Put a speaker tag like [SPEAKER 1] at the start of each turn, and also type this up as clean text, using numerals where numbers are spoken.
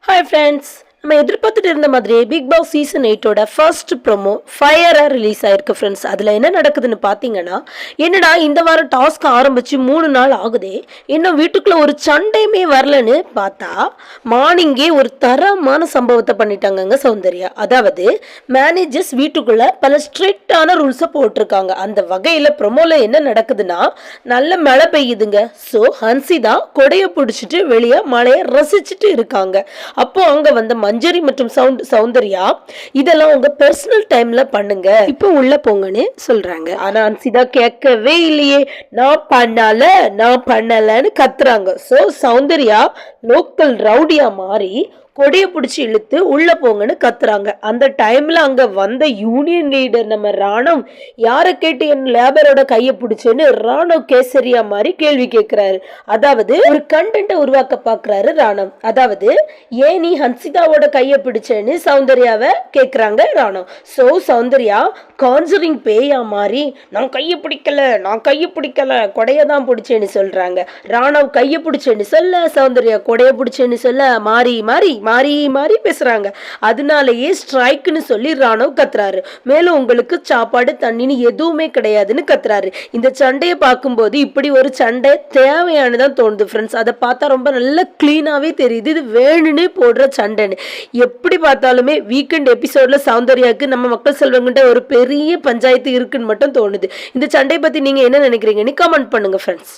[SPEAKER 1] Hi friends, நம்ம எதிர்பார்த்துட்டு இருந்த மாதிரியே பிக் பாஸ் சீசன் 8ஓட ஃபர்ஸ்ட் ப்ரோமோ ஃபயரா ரிலீஸ் ஆயிருக்கு ஃப்ரெண்ட்ஸ். அதில் என்ன நடக்குதுன்னு பார்த்தீங்கன்னா, என்னடா இந்த வாரம் டாஸ்க் ஆரம்பிச்சு 3 நாள் ஆகுதே, இன்னும் வீட்டுக்குள்ள ஒரு சண்டையுமே வரலன்னு பார்த்தா, மார்னிங்கே ஒரு தரமான சம்பவத்தை பண்ணிட்டாங்கங்க சௌந்தர்யா. அதாவது மேனேஜர்ஸ் வீட்டுக்குள்ள பல ஸ்ட்ரிக்டான ரூல்ஸை போட்டிருக்காங்க. அந்த வகையில் ப்ரோமோல என்ன நடக்குதுன்னா, நல்ல மழை பெய்யுதுங்க. ஸோ ஹன்சிதா கொடையை பிடிச்சிட்டு வெளியே மழையை ரசிச்சுட்டு இருக்காங்க. அப்போ அங்க வந்த மஞ்சரி மற்றும் சௌந்தர்யா இதெல்லாம் உங்க பர்சனல் டைம்ல பண்ணுங்க, இப்போ உள்ள போங்கன்னு சொல்றாங்க. ஆனா அன்சிதா கேட்கவே இல்லையே, நான் பண்ணலன்னு கத்துறாங்க. சோ சௌந்தர்யா லோக்கல் ரவுடியா மாறி கொடியை பிடிச்சி இழுத்து உள்ள போங்கன்னு கத்துறாங்க. அந்த டைம்ல அங்க வந்த யூனியன் லீடர் நம்ம ராணவ், யாரை கேட்டு என் லேபரோட கையை பிடிச்சேன்னு ராணவ் கேசரியா மாதிரி கேள்வி கேட்கிறாரு. அதாவது ஒரு கண்டென்ட்டை உருவாக்க பாக்குறாரு ராணவ். அதாவது ஏன் நீ ஹன்சிதாவோட கையை பிடிச்சேன்னு சௌந்தர்யாவை கேட்கிறாங்க ராணவ். சோ சௌந்தர்யா கான்சரிங் பேயா மாறி நான் கையை பிடிக்கல கொடையை தான் பிடிச்சேன்னு சொல்றாங்க. ராணவ் கையை பிடிச்சேன்னு சொல்ல, சௌந்தர்யா கொடையை பிடிச்சேன்னு சொல்ல, மாறி மாறி மாறி மாறி பேசுறாங்க. அதனாலயே ஸ்ட்ரைக்னு சொல்லி ராணவ் கத்துறாரு. மேலும் உங்களுக்கு சாப்பாடு தண்ணின்னு எதுவுமே கிடையாதுன்னு கத்துறாரு. இந்த சண்டையை பார்க்கும்போது இப்படி ஒரு சண்டை தேவையானதான் தோணுது ஃப்ரெண்ட்ஸ். அதை பார்த்தா ரொம்ப நல்ல கிளீனாவே தெரியுது, இது வேணும்னே போடுற சண்டைன்னு. எப்படி பார்த்தாலுமே வீக்கெண்ட் எபிசோட்ல சௌந்தர்யாவுக்கு நம்ம மக்கள் செல்வங்கிட்ட ஒரு பெரிய பஞ்சாயத்து இருக்குன்னு மட்டும் தோணுது. இந்த சண்டையை பத்தி நீங்க என்ன நினைக்கிறீங்கன்னு கமெண்ட் பண்ணுங்க ஃப்ரெண்ட்ஸ்.